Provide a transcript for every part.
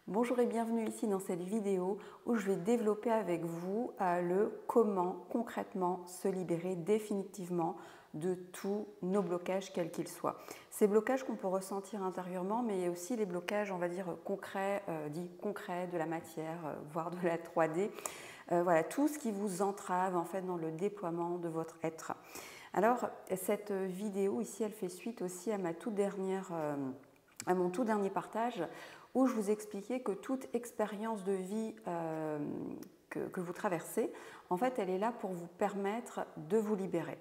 Bonjour et bienvenue ici dans cette vidéo où je vais développer avec vous le comment concrètement se libérer définitivement de tous nos blocages quels qu'ils soient. Ces blocages qu'on peut ressentir intérieurement, mais aussi les blocages, on va dire, concrets, dits concrets de la matière, voire de la 3D. Voilà, tout ce qui vous entrave en fait dans le déploiement de votre être. Alors, cette vidéo ici, elle fait suite aussi à ma toute dernière... à mon tout dernier partage où je vous expliquais que toute expérience de vie que vous traversez, en fait, elle est là pour vous permettre de vous libérer.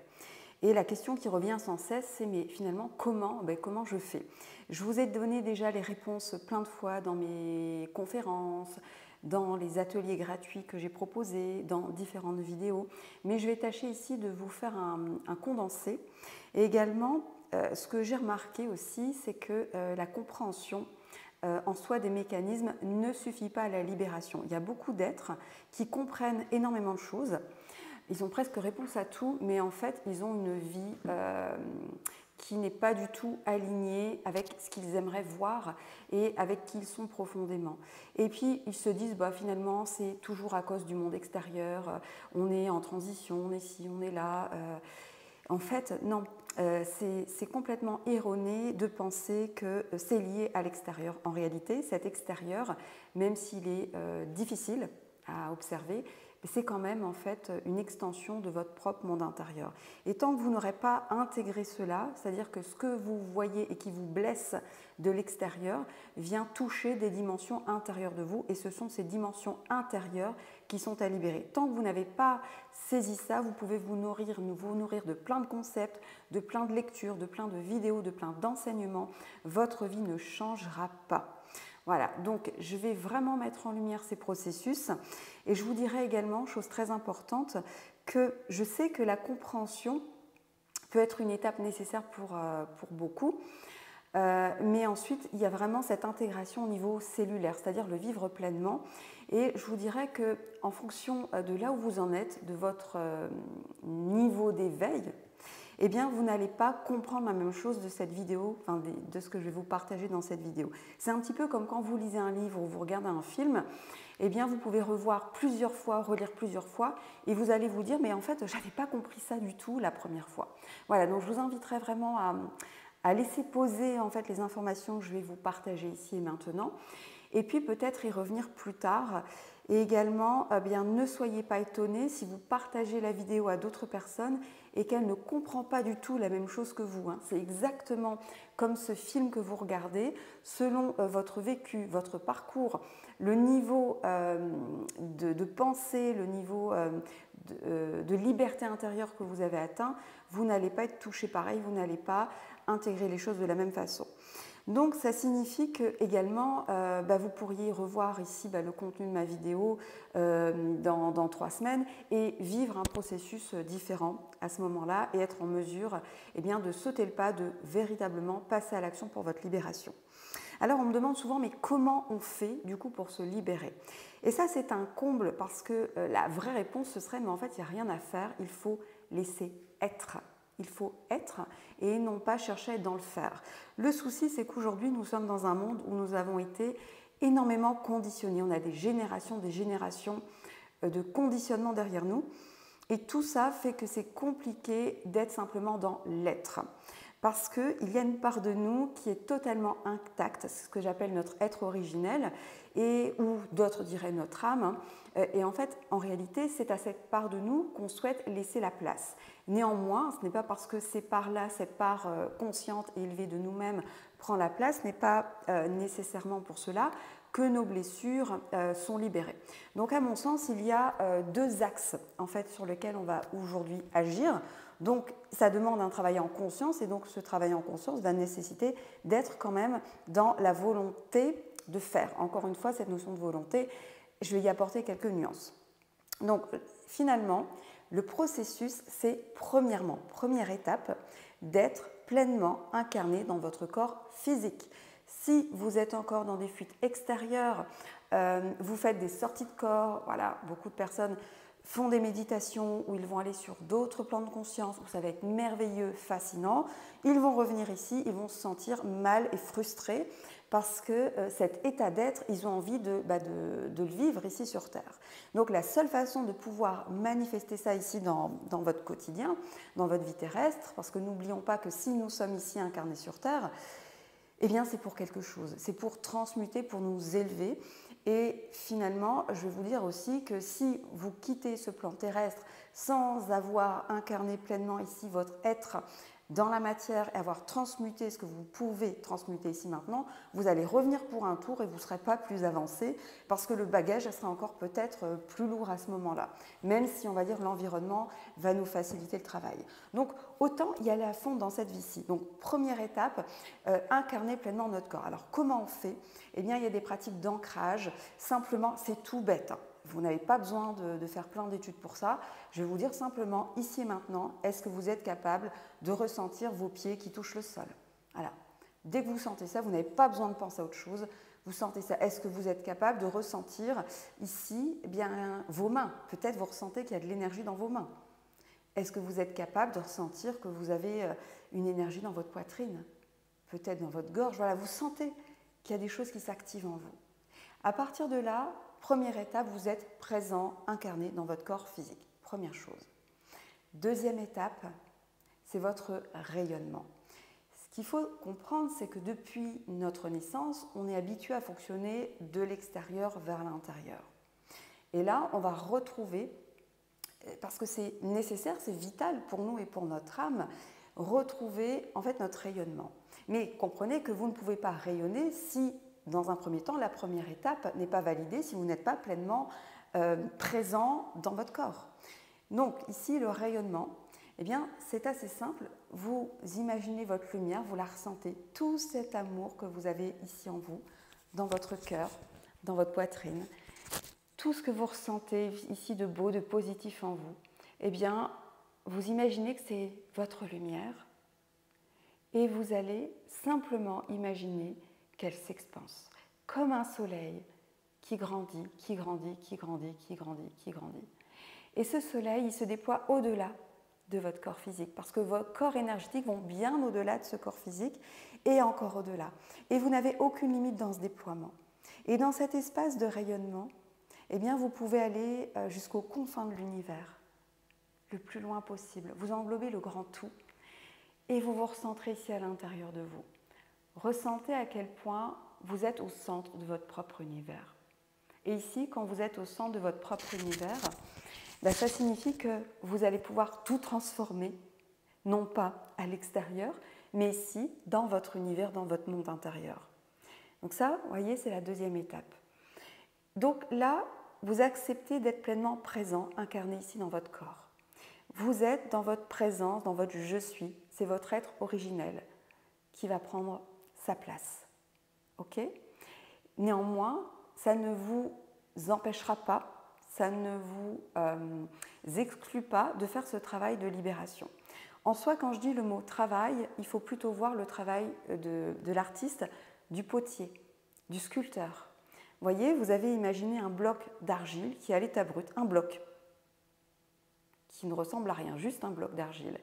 Et la question qui revient sans cesse, c'est mais finalement, comment je fais? Je vous ai donné déjà les réponses plein de fois dans mes conférences, dans les ateliers gratuits que j'ai proposés, dans différentes vidéos, mais je vais tâcher ici de vous faire un condensé. Et également, ce que j'ai remarqué aussi, c'est que la compréhension en soi des mécanismes ne suffit pas à la libération. Il y a beaucoup d'êtres qui comprennent énormément de choses, ils ont presque réponse à tout, mais en fait, ils ont une vie qui n'est pas du tout alignée avec ce qu'ils aimeraient voir et avec qui ils sont profondément. Et puis, ils se disent, bah, finalement, c'est toujours à cause du monde extérieur, on est en transition, on est ci, on est là. En fait, non, c'est complètement erroné de penser que c'est lié à l'extérieur. En réalité, cet extérieur, même s'il est difficile à observer, c'est quand même en fait une extension de votre propre monde intérieur. Et tant que vous n'aurez pas intégré cela, c'est-à-dire que ce que vous voyez et qui vous blesse de l'extérieur vient toucher des dimensions intérieures de vous, et ce sont ces dimensions intérieures qui sont à libérer. Tant que vous n'avez pas saisi ça, vous pouvez vous nourrir de plein de concepts, de plein de lectures, de plein de vidéos, de plein d'enseignements. Votre vie ne changera pas. Voilà, donc je vais vraiment mettre en lumière ces processus, et je vous dirai également, chose très importante, que je sais que la compréhension peut être une étape nécessaire pour beaucoup, mais ensuite il y a vraiment cette intégration au niveau cellulaire, c'est-à-dire le vivre pleinement. Et je vous dirais que en fonction de là où vous en êtes, de votre niveau d'éveil, eh bien, vous n'allez pas comprendre la même chose de cette vidéo, enfin de ce que je vais vous partager dans cette vidéo. C'est un petit peu comme quand vous lisez un livre ou vous regardez un film, eh bien, vous pouvez revoir plusieurs fois, relire plusieurs fois, et vous allez vous dire, mais en fait, je n'avais pas compris ça du tout la première fois. Voilà, donc je vous inviterai vraiment à laisser poser en fait les informations que je vais vous partager ici et maintenant, et puis peut-être y revenir plus tard. Et également, eh bien, ne soyez pas étonnés si vous partagez la vidéo à d'autres personnes et qu'elle ne comprend pas du tout la même chose que vous. C'est exactement comme ce film que vous regardez, selon votre vécu, votre parcours, le niveau de pensée, le niveau de liberté intérieure que vous avez atteint, vous n'allez pas être touché pareil, vous n'allez pas intégrer les choses de la même façon. Donc ça signifie que également vous pourriez revoir ici le contenu de ma vidéo dans 3 semaines et vivre un processus différent à ce moment-là et être en mesure de sauter le pas, de véritablement passer à l'action pour votre libération. Alors on me demande souvent, mais comment on fait du coup pour se libérer? Et ça c'est un comble, parce que la vraie réponse ce serait, mais en fait il n'y a rien à faire, il faut laisser être. Il faut être et non pas chercher à être dans le faire. Le souci, c'est qu'aujourd'hui, nous sommes dans un monde où nous avons été énormément conditionnés. On a des générations de conditionnement derrière nous. Et tout ça fait que c'est compliqué d'être simplement dans l'être. Parce qu'il y a une part de nous qui est totalement intacte, c'est ce que j'appelle notre être originel, ou d'autres diraient notre âme. Et en fait, en réalité, c'est à cette part de nous qu'on souhaite laisser la place. Néanmoins, ce n'est pas parce que cette part consciente et élevée de nous-mêmes prend la place, ce n'est pas nécessairement pour cela que nos blessures sont libérées. Donc à mon sens, il y a 2 axes en fait, sur lesquels on va aujourd'hui agir. Donc ça demande un travail en conscience, et donc ce travail en conscience va nécessiter d'être quand même dans la volonté de faire. Encore une fois, cette notion de volonté, je vais y apporter quelques nuances. Donc finalement, le processus, c'est première étape, d'être pleinement incarné dans votre corps physique. Si vous êtes encore dans des fuites extérieures, vous faites des sorties de corps, voilà, beaucoup de personnes font des méditations, où ils vont aller sur d'autres plans de conscience, où ça va être merveilleux, fascinant, ils vont revenir ici, ils vont se sentir mal et frustrés parce que cet état d'être, ils ont envie de le vivre ici sur Terre. Donc la seule façon de pouvoir manifester ça ici dans votre quotidien, dans votre vie terrestre, parce que n'oublions pas que si nous sommes ici incarnés sur Terre, eh bien c'est pour quelque chose, c'est pour transmuter, pour nous élever. Et finalement, je vais vous dire aussi que si vous quittez ce plan terrestre sans avoir incarné pleinement ici votre être dans la matière et avoir transmuté ce que vous pouvez transmuter ici maintenant, vous allez revenir pour un tour et vous ne serez pas plus avancé parce que le bagage sera encore peut-être plus lourd à ce moment-là, même si on va dire l'environnement va nous faciliter le travail. Donc autant y aller à fond dans cette vie-ci. Donc première étape, incarner pleinement notre corps. Alors comment on fait? Eh bien il y a des pratiques d'ancrage, simplement c'est tout bête. Vous n'avez pas besoin de faire plein d'études pour ça. Je vais vous dire simplement, ici et maintenant, est-ce que vous êtes capable de ressentir vos pieds qui touchent le sol? Voilà. Dès que vous sentez ça, vous n'avez pas besoin de penser à autre chose. Vous sentez ça. Est-ce que vous êtes capable de ressentir ici vos mains? Peut-être vous ressentez qu'il y a de l'énergie dans vos mains. Est-ce que vous êtes capable de ressentir que vous avez une énergie dans votre poitrine? Peut-être dans votre gorge. Voilà, vous sentez qu'il y a des choses qui s'activent en vous. À partir de là, première étape, vous êtes présent, incarné dans votre corps physique. Première chose. Deuxième étape, c'est votre rayonnement. Ce qu'il faut comprendre, c'est que depuis notre naissance, on est habitué à fonctionner de l'extérieur vers l'intérieur. Et là, on va retrouver, parce que c'est nécessaire, c'est vital pour nous et pour notre âme, retrouver en fait notre rayonnement. Mais comprenez que vous ne pouvez pas rayonner si dans un premier temps, la première étape n'est pas validée si vous n'êtes pas pleinement présent dans votre corps. Donc ici, le rayonnement, eh bien, c'est assez simple. Vous imaginez votre lumière, vous la ressentez, tout cet amour que vous avez ici en vous, dans votre cœur, dans votre poitrine, tout ce que vous ressentez ici de beau, de positif en vous, eh bien, vous imaginez que c'est votre lumière et vous allez simplement imaginer qu'elle s'expanse, comme un soleil qui grandit, qui grandit, qui grandit, qui grandit, qui grandit. Et ce soleil, il se déploie au-delà de votre corps physique, parce que vos corps énergétiques vont bien au-delà de ce corps physique et encore au-delà. Et vous n'avez aucune limite dans ce déploiement. Et dans cet espace de rayonnement, eh bien, vous pouvez aller jusqu'aux confins de l'univers, le plus loin possible. Vous englobez le grand tout et vous vous recentrez ici à l'intérieur de vous. Ressentez à quel point vous êtes au centre de votre propre univers. Et ici, quand vous êtes au centre de votre propre univers, ça signifie que vous allez pouvoir tout transformer, non pas à l'extérieur, mais ici, dans votre univers, dans votre monde intérieur. Donc ça, vous voyez, c'est la deuxième étape. Donc là, vous acceptez d'être pleinement présent, incarné ici dans votre corps. Vous êtes dans votre présence, dans votre « je suis », c'est votre être originel qui va prendre sa place. Ok ? Néanmoins, ça ne vous empêchera pas, ça ne vous exclut pas de faire ce travail de libération. En soi, quand je dis le mot travail, il faut plutôt voir le travail de l'artiste, du potier, du sculpteur. Vous voyez, vous avez imaginé un bloc d'argile qui est à l'état brut, un bloc qui ne ressemble à rien, juste un bloc d'argile.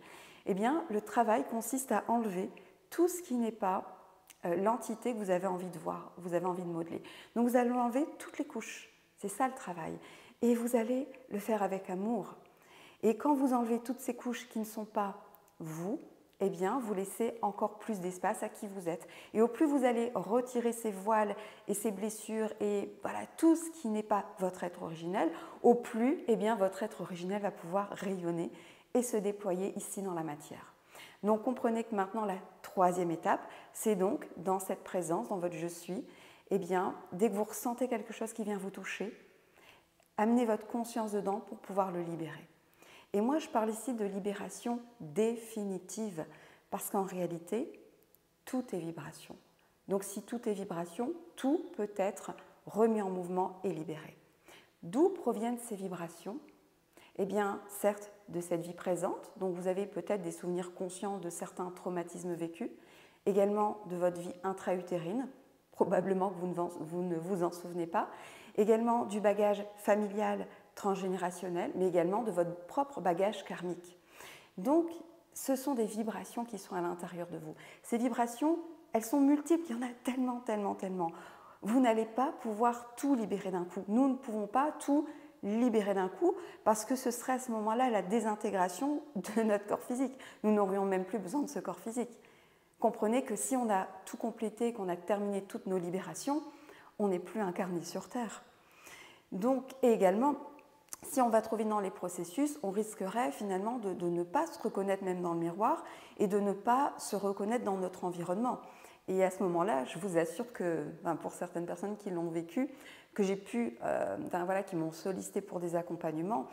Eh bien, le travail consiste à enlever tout ce qui n'est pas l'entité que vous avez envie de voir, vous avez envie de modeler. Donc vous allez enlever toutes les couches, c'est ça le travail. Et vous allez le faire avec amour. Et quand vous enlevez toutes ces couches qui ne sont pas vous, eh bien vous laissez encore plus d'espace à qui vous êtes. Et au plus vous allez retirer ces voiles et ces blessures et voilà, tout ce qui n'est pas votre être originel, au plus eh bien, votre être originel va pouvoir rayonner et se déployer ici dans la matière. Donc comprenez que maintenant la troisième étape, c'est donc dans cette présence, dans votre je suis, eh bien, dès que vous ressentez quelque chose qui vient vous toucher, amenez votre conscience dedans pour pouvoir le libérer. Et moi je parle ici de libération définitive, parce qu'en réalité, tout est vibration. Donc si tout est vibration, tout peut être remis en mouvement et libéré. D'où proviennent ces vibrations ? Eh bien, certes, de cette vie présente, donc vous avez peut-être des souvenirs conscients de certains traumatismes vécus, également de votre vie intra-utérine, probablement que vous ne vous en souvenez pas, également du bagage familial transgénérationnel, mais également de votre propre bagage karmique. Donc, ce sont des vibrations qui sont à l'intérieur de vous. Ces vibrations, elles sont multiples, il y en a tellement, tellement, tellement. Vous n'allez pas pouvoir tout libérer d'un coup. Nous ne pouvons pas tout libérer d'un coup parce que ce serait à ce moment-là la désintégration de notre corps physique. Nous n'aurions même plus besoin de ce corps physique. Comprenez que si on a tout complété, qu'on a terminé toutes nos libérations, on n'est plus incarné sur Terre. Donc, et également, si on va trop vite dans les processus, on risquerait finalement de ne pas se reconnaître même dans le miroir et de ne pas se reconnaître dans notre environnement. Et à ce moment-là, je vous assure que, pour certaines personnes qui l'ont vécu, que j'ai pu, qui m'ont sollicité pour des accompagnements,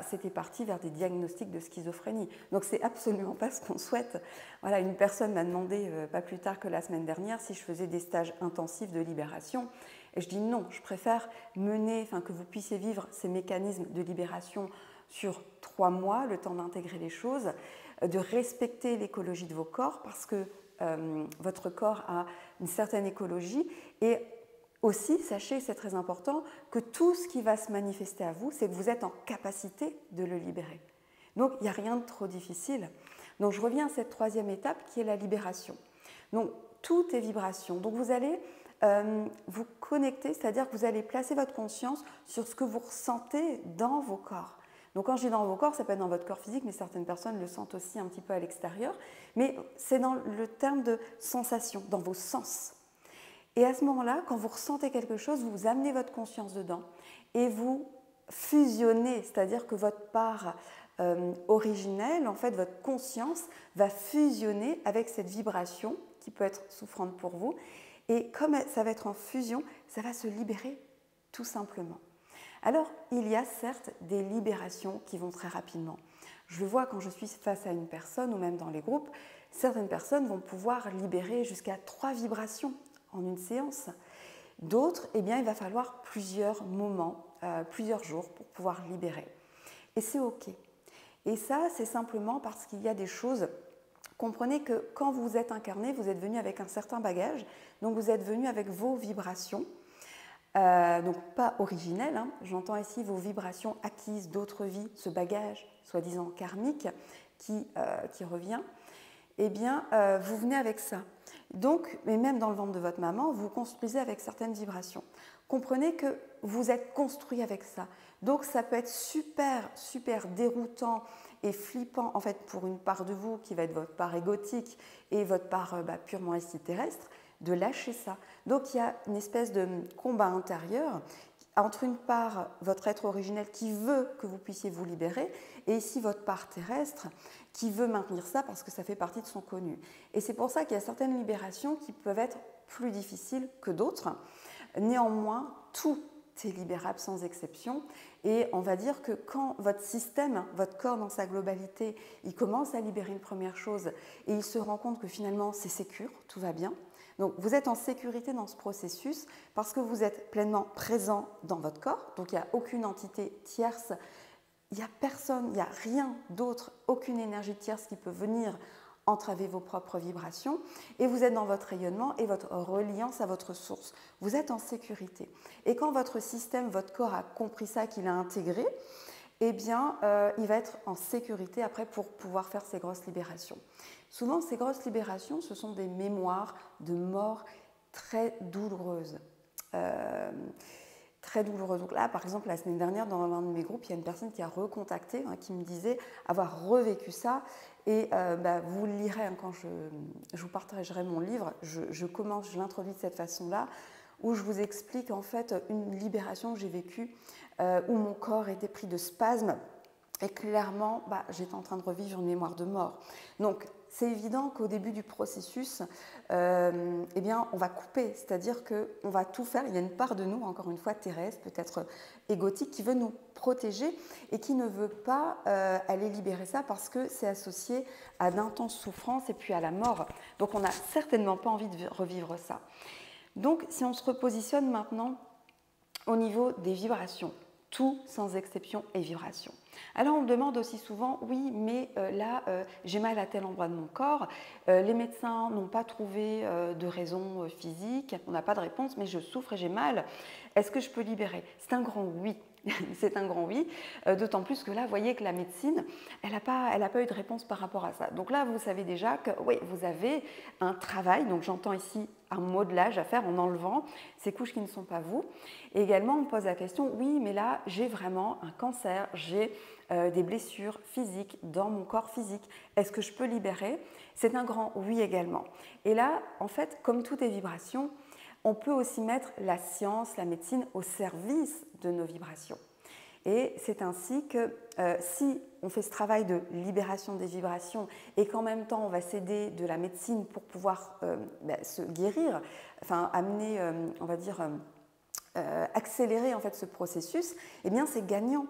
c'était parti vers des diagnostics de schizophrénie. Donc c'est absolument pas ce qu'on souhaite. Voilà, une personne m'a demandé, pas plus tard que la semaine dernière, si je faisais des stages intensifs de libération. Et je dis non, je préfère que vous puissiez vivre ces mécanismes de libération sur 3 mois, le temps d'intégrer les choses, de respecter l'écologie de vos corps parce que votre corps a une certaine écologie et aussi, sachez, c'est très important, que tout ce qui va se manifester à vous, c'est que vous êtes en capacité de le libérer. Donc, il n'y a rien de trop difficile. Donc, je reviens à cette 3e étape qui est la libération. Donc, tout est vibration. Donc, vous allez vous connecter, c'est-à-dire que vous allez placer votre conscience sur ce que vous ressentez dans vos corps. Donc quand je dis dans vos corps, ça peut être dans votre corps physique, mais certaines personnes le sentent aussi un petit peu à l'extérieur. Mais c'est dans le terme de sensation, dans vos sens. Et à ce moment-là, quand vous ressentez quelque chose, vous amenez votre conscience dedans et vous fusionnez, c'est-à-dire que votre part originelle, en fait, votre conscience va fusionner avec cette vibration qui peut être souffrante pour vous. Et comme ça va être en fusion, ça va se libérer tout simplement. Alors, il y a certes des libérations qui vont très rapidement. Je le vois quand je suis face à une personne ou même dans les groupes, certaines personnes vont pouvoir libérer jusqu'à 3 vibrations en une séance. D'autres, il va falloir plusieurs moments, plusieurs jours pour pouvoir libérer. Et c'est OK. Et ça, c'est simplement parce qu'il y a des choses. Comprenez que quand vous êtes incarné, vous êtes venu avec un certain bagage, donc vous êtes venu avec vos vibrations, donc pas originelles, j'entends ici vos vibrations acquises d'autres vies, ce bagage soi-disant karmique qui revient, vous venez avec ça. Donc, mais même dans le ventre de votre maman, vous construisez avec certaines vibrations. Comprenez que vous êtes construit avec ça. Donc, ça peut être super, super déroutant et flippant en fait pour une part de vous qui va être votre part égotique et votre part purement ici terrestre, de lâcher ça. Donc, il y a une espèce de combat intérieur entre une part, votre être originel qui veut que vous puissiez vous libérer, et ici votre part terrestre qui veut maintenir ça parce que ça fait partie de son connu. Et c'est pour ça qu'il y a certaines libérations qui peuvent être plus difficiles que d'autres. Néanmoins, tout est libérable sans exception. Et on va dire que quand votre système, votre corps dans sa globalité, il commence à libérer une première chose et il se rend compte que finalement c'est sécure, tout va bien. Donc vous êtes en sécurité dans ce processus parce que vous êtes pleinement présent dans votre corps. Donc il n'y a aucune entité tierce, il n'y a personne, il n'y a rien d'autre, aucune énergie tierce qui peut venir entraver vos propres vibrations. Et vous êtes dans votre rayonnement et votre reliance à votre source. Vous êtes en sécurité. Et quand votre système, votre corps a compris ça, qu'il a intégré, il va être en sécurité après pour pouvoir faire ces grosses libérations. Souvent, ces grosses libérations, ce sont des mémoires de mort très douloureuses. Très douloureuses. Donc là, par exemple, la semaine dernière, dans l'un de mes groupes, il y a une personne qui a recontacté, qui me disait avoir revécu ça. Et vous le lirez quand je vous partagerai mon livre. Je l'introduis de cette façon-là, où je vous explique en fait une libération que j'ai vécue, où mon corps était pris de spasmes. Et clairement, j'étais en train de revivre une mémoire de mort. Donc, c'est évident qu'au début du processus, on va couper, c'est-à-dire qu'on va tout faire. Il y a une part de nous, encore une fois terrestre, peut-être égotique, qui veut nous protéger et qui ne veut pas aller libérer ça parce que c'est associé à d'intenses souffrances et puis à la mort. Donc, on n'a certainement pas envie de revivre ça. Donc, si on se repositionne maintenant au niveau des vibrations, tout sans exception est vibration. Alors on me demande aussi souvent, oui mais j'ai mal à tel endroit de mon corps, les médecins n'ont pas trouvé de raison physique, on n'a pas de réponse mais je souffre et j'ai mal, est-ce que je peux libérer? C'est un grand oui. C'est un grand oui, d'autant plus que là, vous voyez que la médecine, elle n'a pas eu de réponse par rapport à ça. Donc là, vous savez déjà que oui, vous avez un travail, donc j'entends ici un modelage à faire en enlevant ces couches qui ne sont pas vous. Et également, on me pose la question, oui, mais là, j'ai vraiment un cancer, j'ai des blessures physiques dans mon corps physique. Est-ce que je peux libérer? C'est un grand oui également. Et là, en fait, comme tout est vibration, on peut aussi mettre la science, la médecine au service de nos vibrations. Et c'est ainsi que si on fait ce travail de libération des vibrations et qu'en même temps on va s'aider de la médecine pour pouvoir se guérir, enfin amener, on va dire, accélérer en fait ce processus, eh bien c'est gagnant.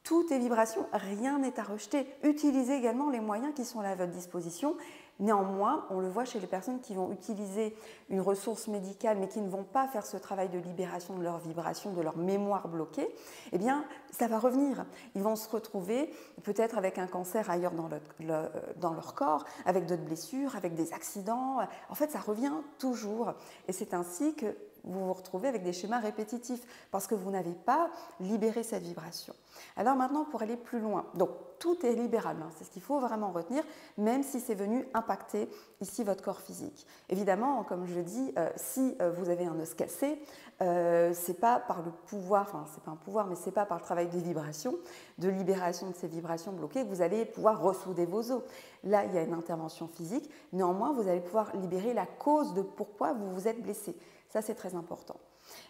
Tout est vibration, rien n'est à rejeter. Utilisez également les moyens qui sont à votre disposition. Néanmoins, on le voit chez les personnes qui vont utiliser une ressource médicale mais qui ne vont pas faire ce travail de libération de leurs vibrations, de leur mémoire bloquée, eh bien, ça va revenir. Ils vont se retrouver peut-être avec un cancer ailleurs dans leur corps, avec d'autres blessures, avec des accidents. En fait, ça revient toujours. Et c'est ainsi que vous vous retrouvez avec des schémas répétitifs parce que vous n'avez pas libéré cette vibration. Alors maintenant, pour aller plus loin, donc tout est libérable, c'est ce qu'il faut vraiment retenir, même si c'est venu impacter ici votre corps physique. Évidemment, comme je le dis, si vous avez un os cassé, c'est pas par le pouvoir, enfin c'est pas un pouvoir, mais c'est pas par le travail des vibrations, de libération de ces vibrations bloquées que vous allez pouvoir ressouder vos os. Là, il y a une intervention physique, néanmoins, vous allez pouvoir libérer la cause de pourquoi vous vous êtes blessé. Ça, c'est très important.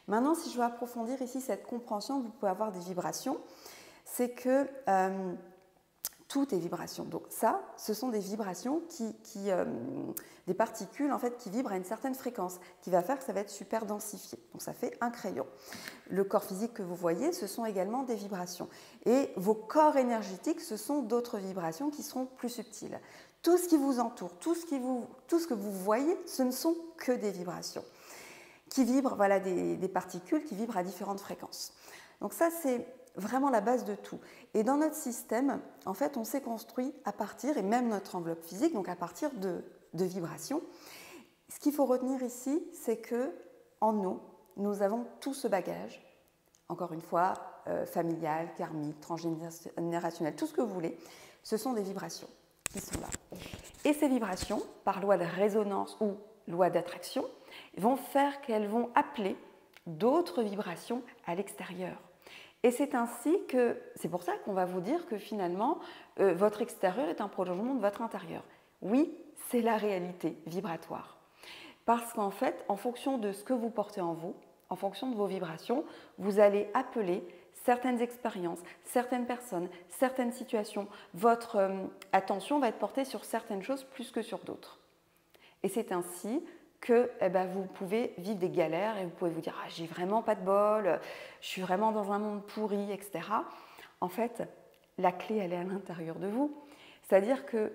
Maintenant, si je veux approfondir ici cette compréhension que vous pouvez avoir des vibrations, c'est que tout est vibration. Donc ça, ce sont des vibrations des particules en fait, qui vibrent à une certaine fréquence, qui va faire que ça va être super densifié. Donc ça fait un crayon. Le corps physique que vous voyez, ce sont également des vibrations. Et vos corps énergétiques, ce sont d'autres vibrations qui seront plus subtiles. Tout ce qui vous entoure, tout ce que vous voyez, ce ne sont que des vibrations qui vibrent, voilà, des particules qui vibrent à différentes fréquences. Donc ça, c'est vraiment la base de tout. Et dans notre système, en fait, on s'est construit à partir, et même notre enveloppe physique, donc à partir de vibrations. Ce qu'il faut retenir ici, c'est que en nous avons tout ce bagage, encore une fois, familial, karmique, transgénérationnel, tout ce que vous voulez, ce sont des vibrations qui sont là. Et ces vibrations, par loi de résonance ou loi d'attraction, vont faire qu'elles vont appeler d'autres vibrations à l'extérieur. Et c'est ainsi que, c'est pour ça qu'on va vous dire que finalement, votre extérieur est un prolongement de votre intérieur. Oui, c'est la réalité vibratoire. Parce qu'en fait, en fonction de ce que vous portez en vous, en fonction de vos vibrations, vous allez appeler certaines expériences, certaines personnes, certaines situations. Votre attention va être portée sur certaines choses plus que sur d'autres. Et c'est ainsi que vous pouvez vivre des galères et vous pouvez vous dire « Ah, j'ai vraiment pas de bol, je suis vraiment dans un monde pourri, etc. » En fait, la clé, elle est à l'intérieur de vous. C'est-à-dire que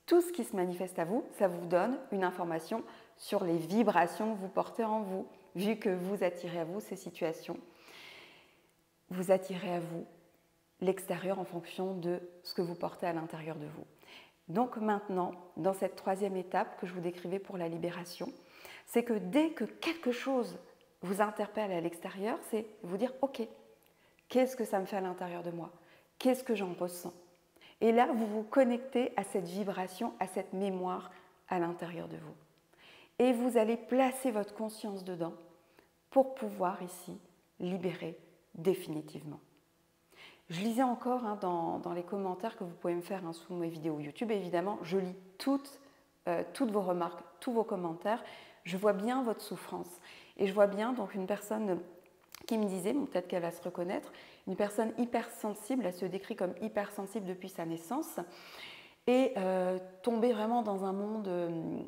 tout ce qui se manifeste à vous, ça vous donne une information sur les vibrations que vous portez en vous. Vu que vous attirez à vous ces situations, vous attirez à vous l'extérieur en fonction de ce que vous portez à l'intérieur de vous. Donc maintenant, dans cette troisième étape que je vous décrivais pour la libération, c'est que dès que quelque chose vous interpelle à l'extérieur, c'est vous dire « Ok, qu'est-ce que ça me fait à l'intérieur de moi? Qu'est-ce que j'en ressens ?» Et là, vous vous connectez à cette vibration, à cette mémoire à l'intérieur de vous. Et vous allez placer votre conscience dedans pour pouvoir ici libérer définitivement. Je lisais encore dans les commentaires que vous pouvez me faire sous mes vidéos YouTube. Évidemment, je lis toutes vos remarques, tous vos commentaires. Je vois bien votre souffrance. Et je vois bien donc une personne qui me disait, peut-être qu'elle va se reconnaître, une personne hypersensible, elle se décrit comme hypersensible depuis sa naissance, et tombée vraiment dans un monde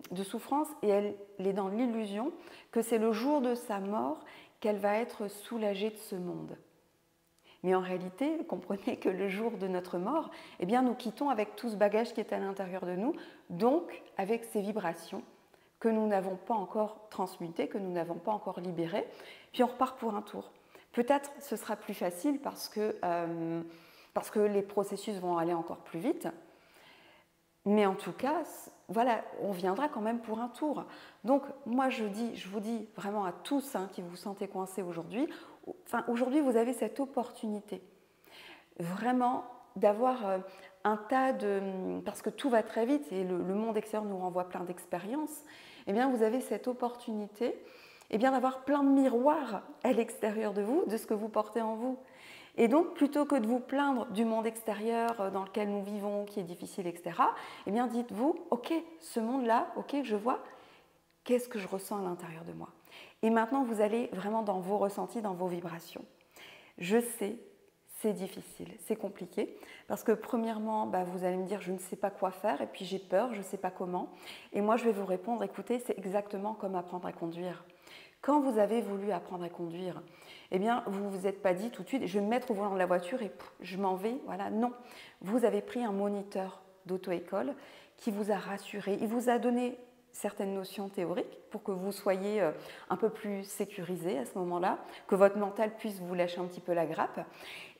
de souffrance. Et elle est dans l'illusion que c'est le jour de sa mort qu'elle va être soulagée de ce monde. Mais en réalité, comprenez que le jour de notre mort, eh bien, nous quittons avec tout ce bagage qui est à l'intérieur de nous, donc avec ces vibrations que nous n'avons pas encore transmutées, que nous n'avons pas encore libérées, puis on repart pour un tour. Peut-être ce sera plus facile parce que les processus vont aller encore plus vite. Mais en tout cas, voilà, on viendra quand même pour un tour. Donc moi je vous dis vraiment à tous qui vous sentez coincés aujourd'hui, aujourd'hui vous avez cette opportunité vraiment d'avoir un tas de... Parce que tout va très vite et le monde extérieur nous renvoie plein d'expériences, eh bien vous avez cette opportunité d'avoir plein de miroirs à l'extérieur de vous, de ce que vous portez en vous. Et donc, plutôt que de vous plaindre du monde extérieur dans lequel nous vivons, qui est difficile, etc., eh bien, dites-vous, ok, ce monde-là, ok, je vois, qu'est-ce que je ressens à l'intérieur de moi? Et maintenant, vous allez vraiment dans vos ressentis, dans vos vibrations. Je sais, c'est difficile, c'est compliqué, parce que premièrement, vous allez me dire, je ne sais pas quoi faire, et puis j'ai peur, je ne sais pas comment. Et moi, je vais vous répondre, écoutez, c'est exactement comme apprendre à conduire. Quand vous avez voulu apprendre à conduire, eh bien, vous ne vous êtes pas dit tout de suite, je vais me mettre au volant de la voiture et je m'en vais. Voilà, non. Vous avez pris un moniteur d'auto-école qui vous a rassuré. Il vous a donné certaines notions théoriques pour que vous soyez un peu plus sécurisé à ce moment-là, que votre mental puisse vous lâcher un petit peu la grappe.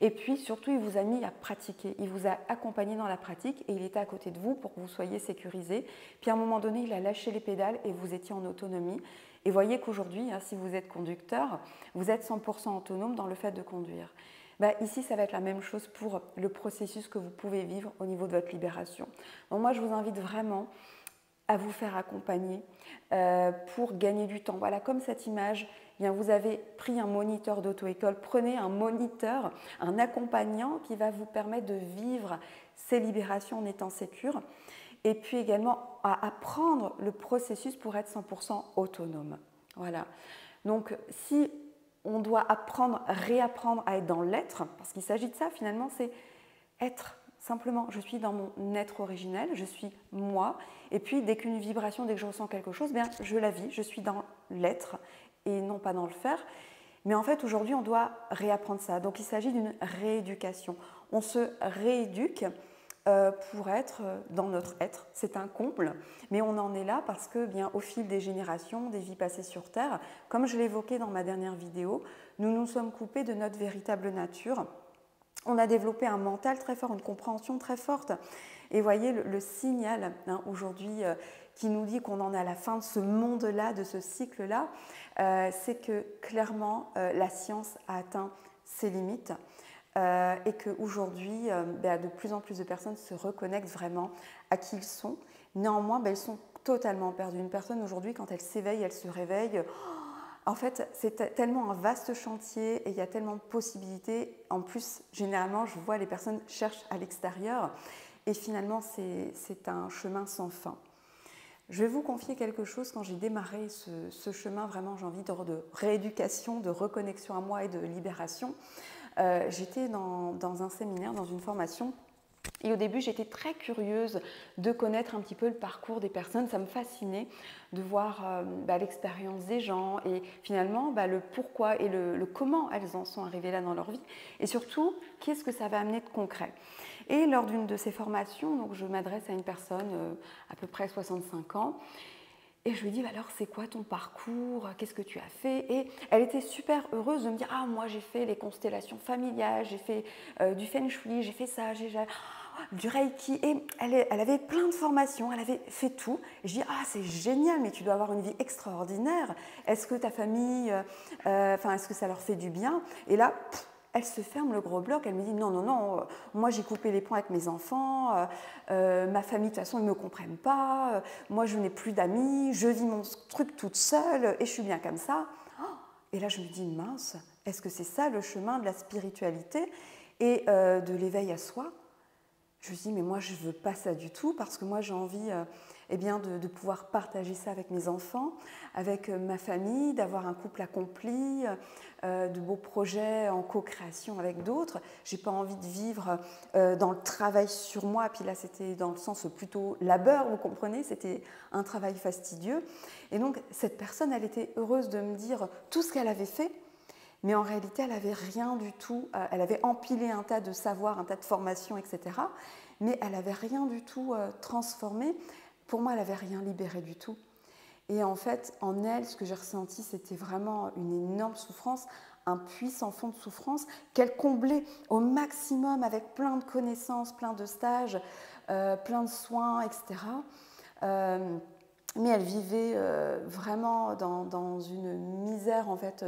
Et puis surtout, il vous a mis à pratiquer. Il vous a accompagné dans la pratique et il était à côté de vous pour que vous soyez sécurisé. Puis à un moment donné, il a lâché les pédales et vous étiez en autonomie. Et voyez qu'aujourd'hui, si vous êtes conducteur, vous êtes 100% autonome dans le fait de conduire. Ici, ça va être la même chose pour le processus que vous pouvez vivre au niveau de votre libération. Donc moi, je vous invite vraiment à vous faire accompagner pour gagner du temps. Voilà, comme cette image, vous avez pris un moniteur d'auto-école, prenez un moniteur, un accompagnant qui va vous permettre de vivre ces libérations en étant sécure. Et puis également à apprendre le processus pour être 100% autonome. Voilà. Donc si on doit apprendre, réapprendre à être dans l'être, parce qu'il s'agit de ça finalement, c'est être simplement, je suis dans mon être originel, je suis moi, et puis dès qu'une vibration, dès que je ressens quelque chose, je la vis, je suis dans l'être et non pas dans le faire. Mais en fait aujourd'hui on doit réapprendre ça, donc il s'agit d'une rééducation. On se rééduque pour être dans notre être. C'est un comble, mais on en est là parce que au fil des générations, des vies passées sur Terre, comme je l'évoquais dans ma dernière vidéo, nous nous sommes coupés de notre véritable nature. On a développé un mental très fort, une compréhension très forte. Et voyez, le signal aujourd'hui qui nous dit qu'on en est à la fin de ce monde-là, de ce cycle-là, c'est que clairement, la science a atteint ses limites. Et qu'aujourd'hui, de plus en plus de personnes se reconnectent vraiment à qui ils sont. Néanmoins, elles sont totalement perdues. Une personne aujourd'hui, quand elle s'éveille, elle se réveille. En fait, c'est tellement un vaste chantier et il y a tellement de possibilités. En plus, généralement, je vois les personnes cherchent à l'extérieur et finalement, c'est un chemin sans fin. Je vais vous confier quelque chose. Quand j'ai démarré ce chemin, vraiment, j'ai envie de rééducation, de reconnexion à moi et de libération. J'étais dans un séminaire, dans une formation, et au début j'étais très curieuse de connaître un petit peu le parcours des personnes. Ça me fascinait de voir l'expérience des gens et finalement le pourquoi et le comment elles en sont arrivées là dans leur vie, et surtout qu'est-ce que ça va amener de concret. Et lors d'une de ces formations, donc, je m'adresse à une personne à peu près 65 ans. Et je lui dis, alors c'est quoi ton parcours? Qu'est-ce que tu as fait? Et elle était super heureuse de me dire, moi j'ai fait les constellations familiales, j'ai fait du feng shui, j'ai fait ça, j'ai du reiki. Et elle avait plein de formations, elle avait fait tout. Et je dis, c'est génial, mais tu dois avoir une vie extraordinaire. Est-ce que ta famille, est-ce que ça leur fait du bien? Et là, elle se ferme le gros bloc, elle me dit non, moi j'ai coupé les ponts avec mes enfants, ma famille de toute façon ils ne me comprennent pas, moi je n'ai plus d'amis, je vis mon truc toute seule et je suis bien comme ça. Et là je me dis mince, est-ce que c'est ça le chemin de la spiritualité et de l'éveil à soi? Je me dis mais moi je ne veux pas ça du tout, parce que moi j'ai envie de pouvoir partager ça avec mes enfants, avec ma famille, d'avoir un couple accompli, de beaux projets en co-création avec d'autres. J'ai pas envie de vivre dans le travail sur moi, puis là c'était dans le sens plutôt labeur, vous comprenez, c'était un travail fastidieux. Et donc cette personne, elle était heureuse de me dire tout ce qu'elle avait fait, mais en réalité, elle n'avait rien du tout. Elle avait empilé un tas de savoirs, un tas de formations, etc. Mais elle n'avait rien du tout transformé. Pour moi, elle n'avait rien libéré du tout. Et en fait, en elle, ce que j'ai ressenti, c'était vraiment une énorme souffrance, un puissant fond de souffrance qu'elle comblait au maximum avec plein de connaissances, plein de stages, plein de soins, etc. Mais elle vivait vraiment dans une misère en fait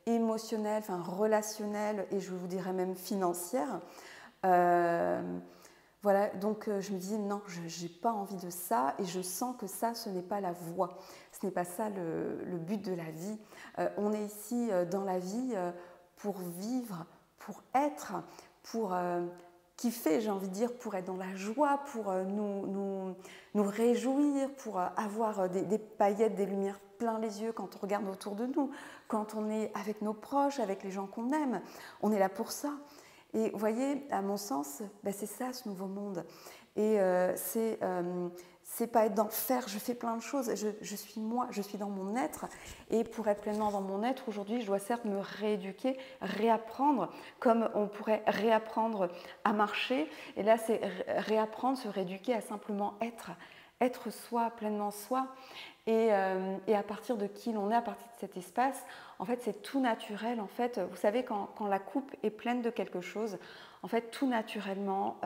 émotionnelle, enfin relationnelle et je vous dirais même financière. Voilà, donc je me dis non, je n'ai pas envie de ça et je sens que ça, ce n'est pas la voie, ce n'est pas ça le but de la vie. On est ici dans la vie pour vivre, pour être, pour kiffer, j'ai envie de dire, pour être dans la joie, pour nous réjouir, pour avoir des paillettes, des lumières plein les yeux quand on regarde autour de nous, quand on est avec nos proches, avec les gens qu'on aime. On est là pour ça. Et vous voyez, à mon sens, ben c'est ça ce nouveau monde. Et c'est pas être dans le faire, je fais plein de choses, je suis moi, je suis dans mon être. Et pour être pleinement dans mon être, aujourd'hui, je dois certes me rééduquer, réapprendre, comme on pourrait réapprendre à marcher. Et là, c'est réapprendre, se rééduquer à simplement être soi, pleinement soi. Et à partir de qui l'on est, à partir de cet espace, en fait, c'est tout naturel. En fait, vous savez, quand la coupe est pleine de quelque chose, en fait, tout naturellement,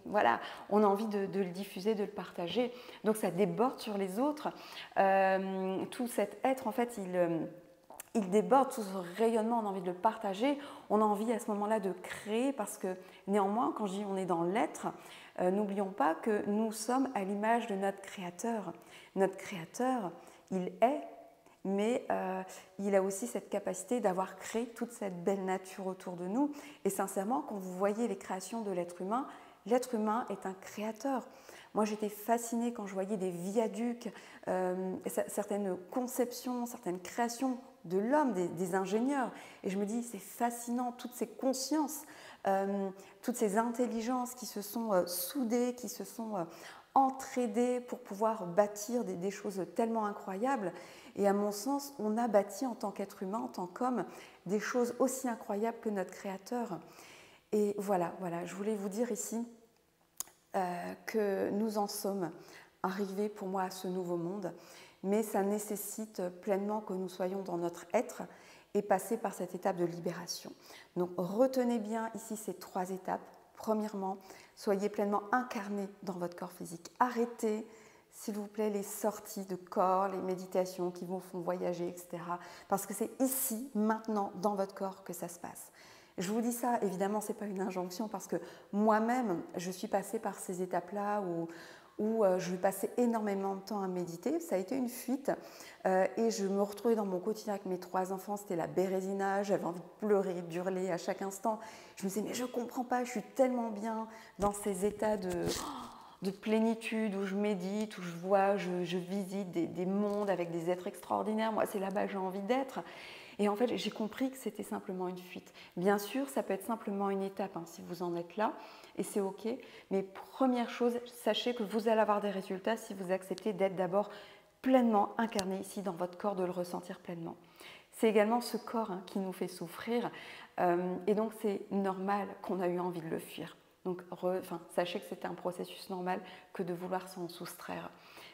voilà, on a envie de le diffuser, de le partager. Donc, ça déborde sur les autres. Tout cet être, en fait, il déborde, tout ce rayonnement, on a envie de le partager. On a envie à ce moment-là de créer parce que, néanmoins, quand je dis on est dans l'être, n'oublions pas que nous sommes à l'image de notre Créateur. Notre Créateur, il est, mais il a aussi cette capacité d'avoir créé toute cette belle nature autour de nous. Et sincèrement, quand vous voyez les créations de l'être humain est un créateur. Moi, j'étais fascinée quand je voyais des viaducs, certaines conceptions, certaines créations de l'homme, des ingénieurs. Et je me dis, c'est fascinant, toutes ces consciences, toutes ces intelligences qui se sont soudées, qui se sont entraidées pour pouvoir bâtir des choses tellement incroyables. Et à mon sens, on a bâti en tant qu'être humain, en tant qu'homme, des choses aussi incroyables que notre Créateur. Et voilà, je voulais vous dire ici que nous en sommes arrivés pour moi à ce nouveau monde, mais ça nécessite pleinement que nous soyons dans notre être et passer par cette étape de libération. Donc retenez bien ici ces 3 étapes. Premièrement, soyez pleinement incarnés dans votre corps physique. Arrêtez, s'il vous plaît, les sorties de corps, les méditations qui vous font voyager, etc. Parce que c'est ici, maintenant, dans votre corps que ça se passe. Je vous dis ça, évidemment, ce n'est pas une injonction parce que moi-même, je suis passée par ces étapes-là où je passais énormément de temps à méditer. Ça a été une fuite et je me retrouvais dans mon quotidien avec mes 3 enfants. C'était la bérésina, j'avais envie de pleurer, d'hurler à chaque instant. Je me disais, mais je ne comprends pas, je suis tellement bien dans ces états de plénitude où je médite, où je vois, je visite des mondes avec des êtres extraordinaires. Moi, c'est là-bas que j'ai envie d'être. Et en fait, j'ai compris que c'était simplement une fuite. Bien sûr, ça peut être simplement une étape si vous en êtes là, et c'est OK. Mais première chose, sachez que vous allez avoir des résultats si vous acceptez d'être d'abord pleinement incarné ici dans votre corps, de le ressentir pleinement. C'est également ce corps qui nous fait souffrir, et donc c'est normal qu'on a eu envie de le fuir. Donc sachez que c'était un processus normal que de vouloir s'en soustraire.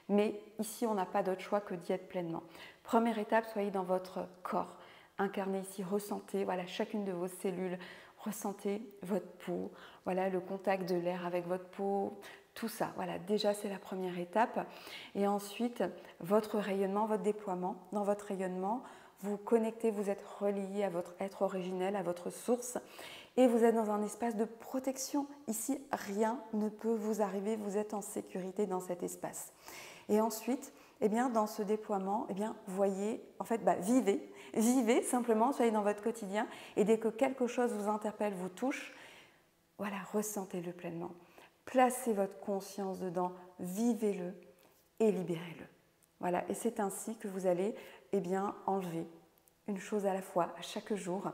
Mais ici, on n'a pas d'autre choix que d'y être pleinement. Première étape, soyez dans votre corps. Incarnez ici, ressentez chacune de vos cellules, ressentez votre peau, le contact de l'air avec votre peau, tout ça. Déjà c'est la première étape. Et ensuite, votre rayonnement, votre déploiement. Dans votre rayonnement, vous connectez, vous êtes relié à votre être originel, à votre source. Et vous êtes dans un espace de protection. Ici, rien ne peut vous arriver, vous êtes en sécurité dans cet espace. Et ensuite, dans ce déploiement, voyez, vivez simplement, soyez dans votre quotidien et dès que quelque chose vous interpelle, vous touche, ressentez-le pleinement. Placez votre conscience dedans, vivez-le et libérez-le. Et c'est ainsi que vous allez enlever une chose à la fois, à chaque jour,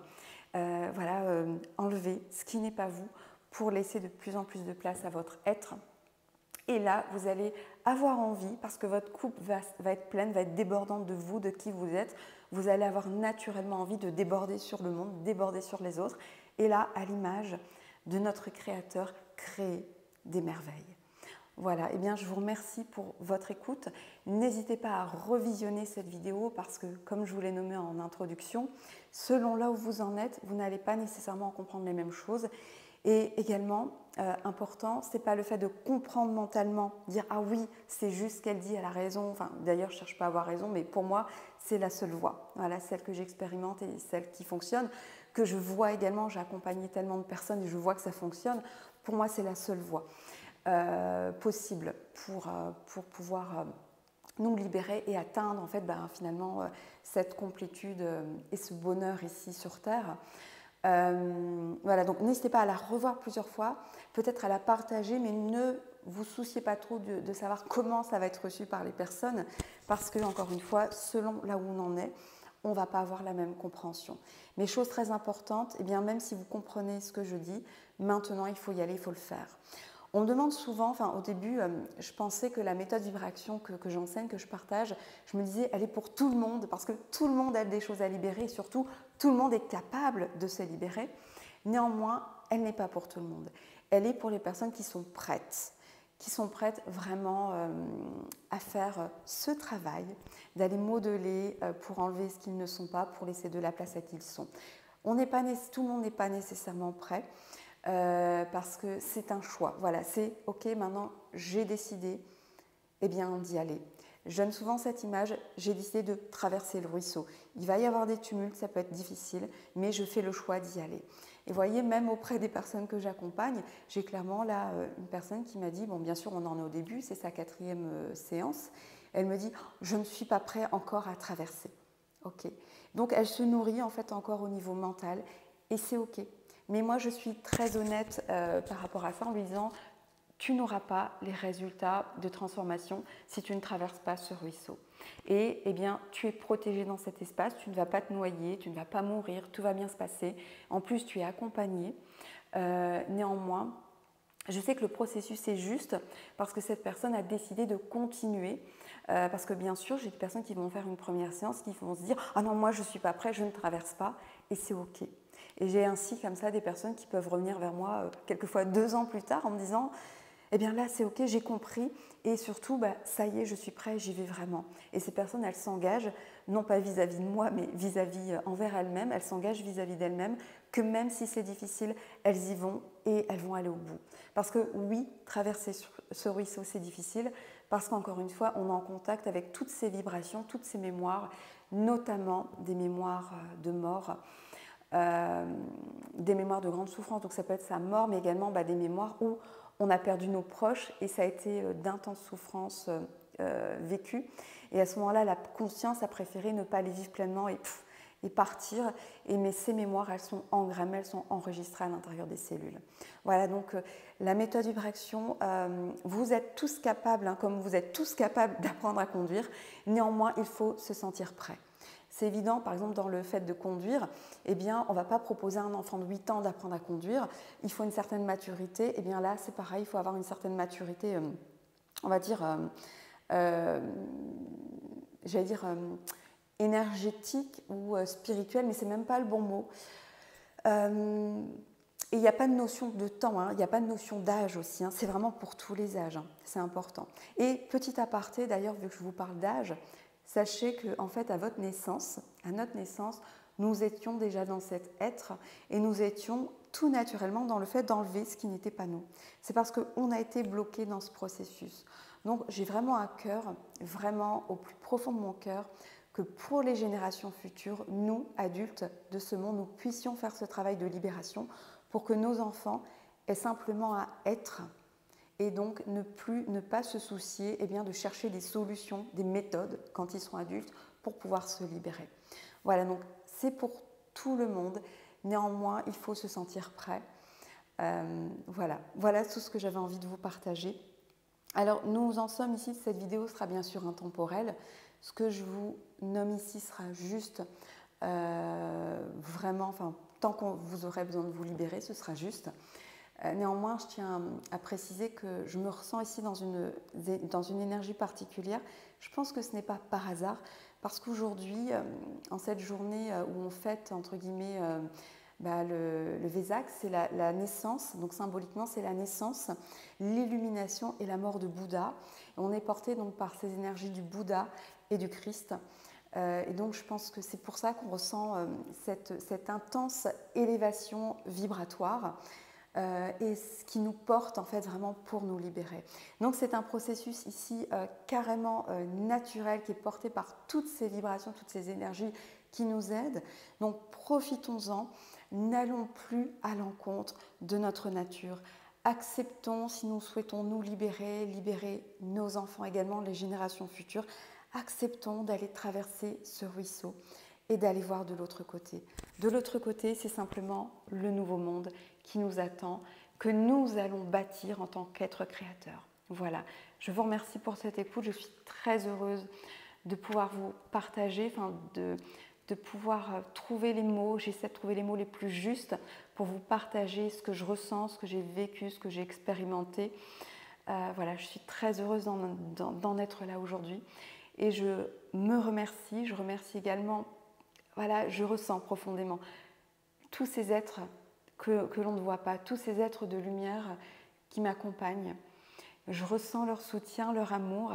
enlever ce qui n'est pas vous pour laisser de plus en plus de place à votre être. Et là, vous allez avoir envie, parce que votre coupe va être pleine, va être débordante de vous, de qui vous êtes. Vous allez avoir naturellement envie de déborder sur le monde, déborder sur les autres. Et là, à l'image de notre Créateur, créer des merveilles. Voilà, eh bien, je vous remercie pour votre écoute. N'hésitez pas à revisionner cette vidéo parce que, comme je vous l'ai nommé en introduction, selon là où vous en êtes, vous n'allez pas nécessairement comprendre les mêmes choses. Et également, important, ce n'est pas le fait de comprendre mentalement, dire « Ah oui, c'est juste ce qu'elle dit, elle a raison ». Enfin, d'ailleurs, je ne cherche pas à avoir raison, mais pour moi, c'est la seule voie. Voilà, celle que j'expérimente et celle qui fonctionne, que je vois également, j'ai accompagné tellement de personnes et je vois que ça fonctionne. Pour moi, c'est la seule voie possible pour pouvoir nous libérer et atteindre en fait, finalement cette complétude et ce bonheur ici sur Terre. Voilà, donc n'hésitez pas à la revoir plusieurs fois, peut-être à la partager, mais ne vous souciez pas trop de savoir comment ça va être reçu par les personnes, parce que, encore une fois, selon là où on en est, on ne va pas avoir la même compréhension. Mais chose très importante, eh bien, même si vous comprenez ce que je dis, maintenant il faut y aller, il faut le faire. On me demande souvent, enfin au début, je pensais que la méthode vibration que j'enseigne, que je partage, je me disais, elle est pour tout le monde, parce que tout le monde a des choses à libérer et surtout, tout le monde est capable de se libérer. Néanmoins, elle n'est pas pour tout le monde. Elle est pour les personnes qui sont prêtes vraiment à faire ce travail, d'aller modeler pour enlever ce qu'ils ne sont pas, pour laisser de la place à qui ils sont. Tout le monde n'est pas nécessairement prêt. Parce que c'est un choix. Voilà, c'est ok, maintenant j'ai décidé d'y aller. Je donne souvent cette image, j'ai décidé de traverser le ruisseau. Il va y avoir des tumultes, ça peut être difficile, mais je fais le choix d'y aller. Et vous voyez, même auprès des personnes que j'accompagne, j'ai clairement là une personne qui m'a dit, bon bien sûr on en est au début, c'est sa 4e séance, elle me dit, je ne suis pas prêt encore à traverser. Ok. Donc elle se nourrit en fait encore au niveau mental et c'est ok. Mais moi, je suis très honnête par rapport à ça en lui disant « Tu n'auras pas les résultats de transformation si tu ne traverses pas ce ruisseau. Et tu es protégé dans cet espace, tu ne vas pas te noyer, tu ne vas pas mourir, tout va bien se passer. En plus, tu es accompagné. Néanmoins, je sais que le processus est juste parce que cette personne a décidé de continuer. Parce que bien sûr, j'ai des personnes qui vont faire une première séance, qui vont se dire « Ah non, moi je ne suis pas prêt, je ne traverse pas. » Et c'est ok. Et j'ai ainsi comme ça des personnes qui peuvent revenir vers moi quelquefois 2 ans plus tard en me disant « Eh bien là c'est ok, j'ai compris et surtout ça y est, je suis prêt, j'y vais vraiment. » Et ces personnes, elles s'engagent, non pas vis-à-vis de moi, mais vis-à-vis envers elles-mêmes, elles s'engagent vis-à-vis d'elles-mêmes, que même si c'est difficile, elles y vont et elles vont aller au bout. Parce que oui, traverser ce ruisseau c'est difficile, parce qu'encore une fois, on est en contact avec toutes ces vibrations, toutes ces mémoires, notamment des mémoires de mort, des mémoires de grande souffrance, donc ça peut être sa mort, mais également des mémoires où on a perdu nos proches et ça a été d'intenses souffrances vécues. Et à ce moment-là, la conscience a préféré ne pas les vivre pleinement et partir. Mais ces mémoires, elles sont engrammées, elles sont enregistrées à l'intérieur des cellules. Voilà, donc la méthode vibration, vous êtes tous capables, comme vous êtes tous capables d'apprendre à conduire. Néanmoins, il faut se sentir prêt. C'est évident, par exemple, dans le fait de conduire, on ne va pas proposer à un enfant de 8 ans d'apprendre à conduire. Il faut une certaine maturité. Là, c'est pareil, il faut avoir une certaine maturité, on va dire, énergétique ou spirituelle, mais ce n'est même pas le bon mot. Et il n'y a pas de notion de temps, il n'y a pas de notion d'âge aussi. C'est vraiment pour tous les âges, c'est important. Et petit aparté, d'ailleurs, vu que je vous parle d'âge, sachez qu'en fait, à notre naissance, nous étions déjà dans cet être et nous étions tout naturellement dans le fait d'enlever ce qui n'était pas nous. C'est parce qu'on a été bloqué dans ce processus. Donc, j'ai vraiment à cœur, vraiment au plus profond de mon cœur, que pour les générations futures, nous, adultes de ce monde, nous puissions faire ce travail de libération pour que nos enfants aient simplement à être et donc ne pas se soucier de chercher des solutions, des méthodes quand ils sont adultes pour pouvoir se libérer. Voilà, donc c'est pour tout le monde. Néanmoins, il faut se sentir prêt. Voilà tout ce que j'avais envie de vous partager. Alors, nous en sommes ici, cette vidéo sera bien sûr intemporelle. Ce que je vous nomme ici sera juste vraiment, tant que vous aurez besoin de vous libérer, ce sera juste. Néanmoins, je tiens à préciser que je me ressens ici dans une énergie particulière. Je pense que ce n'est pas par hasard, parce qu'aujourd'hui, en cette journée où on fête, entre guillemets, le Vesak, c'est la naissance, donc symboliquement c'est la naissance, l'illumination et la mort de Bouddha. Et on est porté donc par ces énergies du Bouddha et du Christ. Et donc je pense que c'est pour ça qu'on ressent cette intense élévation vibratoire et ce qui nous porte en fait vraiment pour nous libérer. Donc c'est un processus ici carrément naturel qui est porté par toutes ces vibrations, toutes ces énergies qui nous aident. Donc profitons-en, n'allons plus à l'encontre de notre nature. Acceptons, si nous souhaitons nous libérer, libérer nos enfants également, les générations futures, acceptons d'aller traverser ce ruisseau et d'aller voir de l'autre côté. De l'autre côté, c'est simplement le nouveau monde qui nous attend, que nous allons bâtir en tant qu'être créateur. Voilà, je vous remercie pour cette écoute, je suis très heureuse de pouvoir vous partager, de pouvoir trouver les mots, j'essaie de trouver les mots les plus justes pour vous partager ce que je ressens, ce que j'ai vécu, ce que j'ai expérimenté. Voilà, je suis très heureuse d'en être là aujourd'hui. Et je me remercie, je remercie également, voilà, je ressens profondément tous ces êtres que l'on ne voit pas, tous ces êtres de lumière qui m'accompagnent. Je ressens leur soutien, leur amour.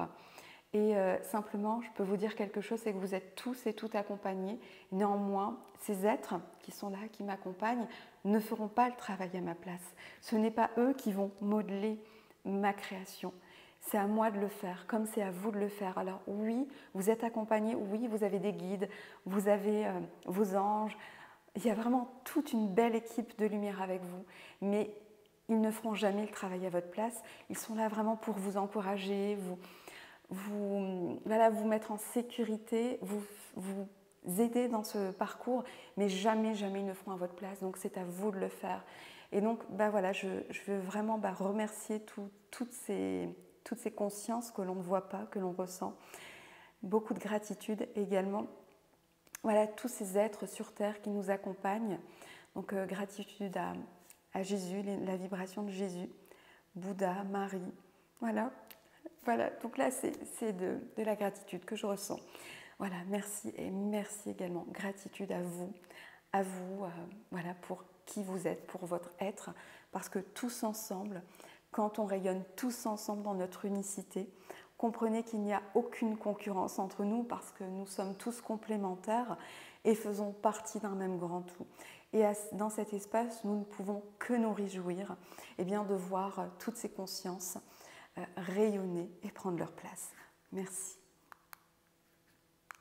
Et simplement, je peux vous dire quelque chose, c'est que vous êtes tous et toutes accompagnés. Néanmoins, ces êtres qui sont là, qui m'accompagnent, ne feront pas le travail à ma place. Ce n'est pas eux qui vont modeler ma création. C'est à moi de le faire, comme c'est à vous de le faire. Alors oui, vous êtes accompagnés, oui, vous avez des guides, vous avez vos anges. Il y a vraiment toute une belle équipe de lumière avec vous. Mais ils ne feront jamais le travail à votre place. Ils sont là vraiment pour vous encourager, vous mettre en sécurité, vous aider dans ce parcours, mais jamais ils ne feront à votre place. Donc c'est à vous de le faire. Et donc voilà, je veux vraiment remercier toutes ces consciences que l'on ne voit pas, que l'on ressent. Beaucoup de gratitude également. Voilà, tous ces êtres sur Terre qui nous accompagnent. Donc gratitude à Jésus, la vibration de Jésus, Bouddha, Marie. Voilà, donc là c'est de la gratitude que je ressens. Voilà, merci et merci également. Gratitude à vous, voilà, pour qui vous êtes, pour votre être, parce que tous ensemble, quand on rayonne tous ensemble dans notre unicité, comprenez qu'il n'y a aucune concurrence entre nous parce que nous sommes tous complémentaires et faisons partie d'un même grand tout. Et dans cet espace, nous ne pouvons que nous réjouir de voir toutes ces consciences rayonner et prendre leur place. Merci.